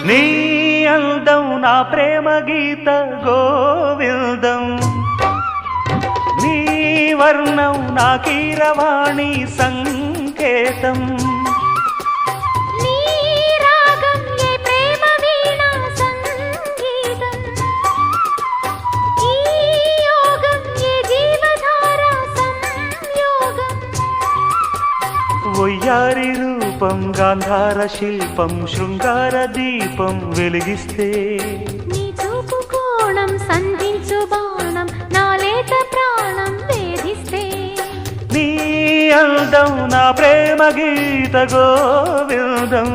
నీ అందం నా ప్రేమ గీత గోవిందం, నీ వర్ణం నా కీరవాణి సంకేతం. ఒయ్యారి రూపం గాంధార శిల్పం శృంగార దీపం వెలిగిస్తే, నీ చూపు కోణం సంధించు బాణం నా లేత ప్రాణం వేధిస్తే, నీ అందం నా ప్రేమ గీత గోవిందం.